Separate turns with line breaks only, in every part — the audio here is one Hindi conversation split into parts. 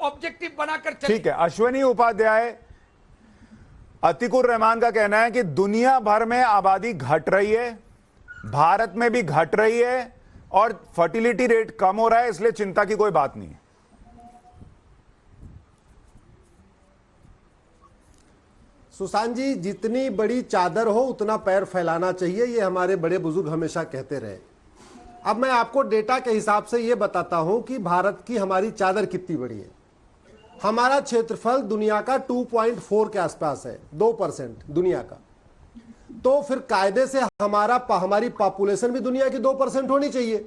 ऑब्जेक्टिव बनाकर चले।
ठीक है, अश्विनी उपाध्याय, अतीकुर रहमान का कहना है कि दुनिया भर में आबादी घट रही है, भारत में भी घट रही है और फर्टिलिटी रेट कम हो रहा है, इसलिए चिंता की कोई बात नहीं है।
सुशांत जी, जितनी बड़ी चादर हो उतना पैर फैलाना चाहिए, ये हमारे बड़े बुजुर्ग हमेशा कहते रहे। अब मैं आपको डेटा के हिसाब से ये बताता हूं कि भारत की हमारी चादर कितनी बड़ी है। हमारा क्षेत्रफल दुनिया का 2.4 के आसपास है, 2% दुनिया का। तो फिर कायदे से हमारी पॉपुलेशन भी दुनिया की 2% होनी चाहिए।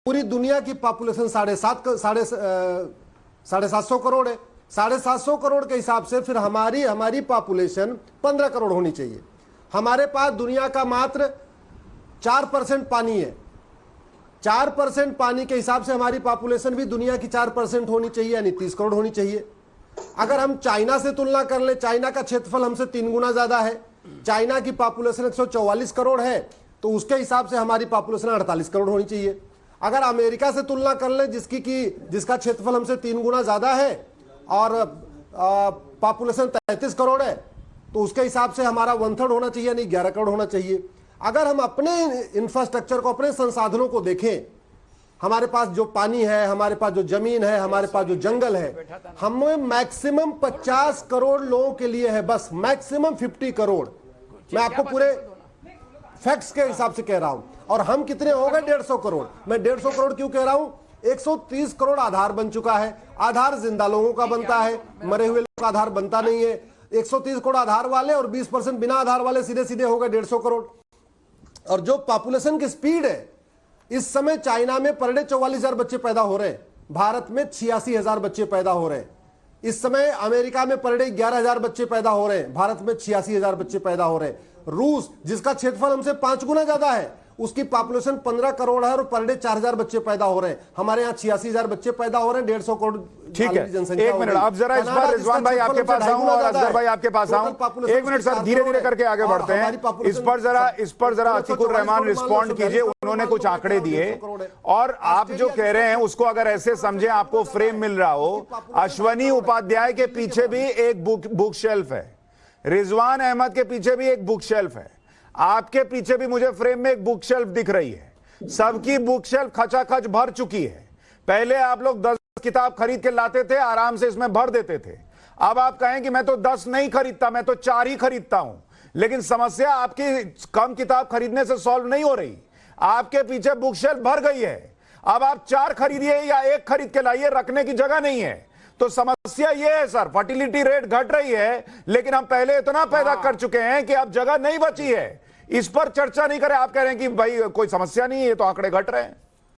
पूरी दुनिया की पॉपुलेशन 750 करोड़ है। 750 करोड़ के हिसाब से फिर हमारी पॉपुलेशन 15 करोड़ होनी चाहिए। हमारे पास दुनिया का मात्र 4% पानी है। 4% पानी के हिसाब से हमारी पॉपुलेशन भी दुनिया की 4% होनी चाहिए, यानी 30 करोड़ होनी चाहिए। अगर हम चाइना से तुलना कर ले, चाइना का क्षेत्रफल हमसे 3 गुना ज्यादा है। चाइना की पॉपुलेशन 144 करोड़ है, तो उसके हिसाब से हमारी पॉपुलेशन 48 करोड़ होनी चाहिए। अगर अमेरिका से तुलना कर ले, जिसका क्षेत्रफल हमसे 3 गुना ज्यादा है और पॉपुलेशन 33 करोड़ है, तो उसके हिसाब से हमारा 1/3 होना चाहिए, यानी 11 करोड़ होना चाहिए। अगर हम अपने इंफ्रास्ट्रक्चर को, अपने संसाधनों को देखें, हमारे पास जो पानी है, हमारे पास जो जमीन है, हमारे पास जो जंगल है, हमें मैक्सिमम 50 करोड़ लोगों के लिए है, बस मैक्सिमम 50 करोड़। मैं आपको पूरे फैक्ट्स के हिसाब से कह रहा हूं। और हम कितने हो गए? 150 करोड़। मैं 150 करोड़ क्यों कह रहा हूं? 130 करोड़ आधार बन चुका है। आधार जिंदा लोगों का बनता है, मरे हुए लोगों का आधार बनता नहीं है। 130 करोड़ आधार वाले और 20% बिना आधार वाले सीधे सीधे हो गए 150 करोड़। और जो पॉपुलेशन की स्पीड है, इस समय चाइना में पर डे 44,000 बच्चे पैदा हो रहे हैं, भारत में 86,000 बच्चे पैदा हो रहे हैं। इस समय अमेरिका में पर डे 11,000 बच्चे पैदा हो रहे हैं, भारत में 86,000 बच्चे पैदा हो रहे हैं। रूस, जिसका क्षेत्रफल हमसे 5 गुना ज्यादा है, उसकी पॉपुलेशन 15 करोड़ है और पर डे 4,000 बच्चे पैदा हो रहे हैं। हमारे यहाँ 86,000 बच्चे पैदा हो रहे हैं, 150 करोड़
ठीक है। एक मिनट, अब जरा इस बार रिजवान भाई आपके पास आऊं और असगर भाई आपके पास आऊं। एक मिनट सर, धीरे धीरे करके आगे बढ़ते हैं। इस पर जरा अतीकुर रहमान रिस्पॉन्ड कीजिए। उन्होंने कुछ आंकड़े दिए और आप जो कह रहे हैं उसको अगर ऐसे समझे, आपको फ्रेम मिल रहा हो, अश्विनी उपाध्याय के पीछे भी एक बुक शेल्फ है, रिजवान अहमद के पीछे भी एक बुक शेल्फ है, आपके पीछे भी मुझे फ्रेम में एक बुक शेल्फ दिख रही है। सबकी बुक शेल्फ खचाखच भर चुकी है। पहले आप लोग 10 किताब खरीद के लाते थे, आराम से इसमें भर देते थे। अब आप कहें कि मैं तो 10 नहीं खरीदता, मैं तो 4 ही खरीदता हूं। लेकिन समस्या आपकी कम किताब खरीदने से सॉल्व नहीं हो रही। आपके पीछे बुक शेल्फ भर गई है। अब आप 4 खरीदिए या 1 खरीद के लाइए, रखने की जगह नहीं है। तो समस्या यह है सर, फर्टिलिटी रेट घट रही है, लेकिन हम पहले इतना पैदा कर चुके हैं कि अब जगह नहीं बची है। इस पर चर्चा नहीं करें। आप कह रहे हैं कि भाई कोई समस्या नहीं है, ये तो आंकड़े घट रहे हैं।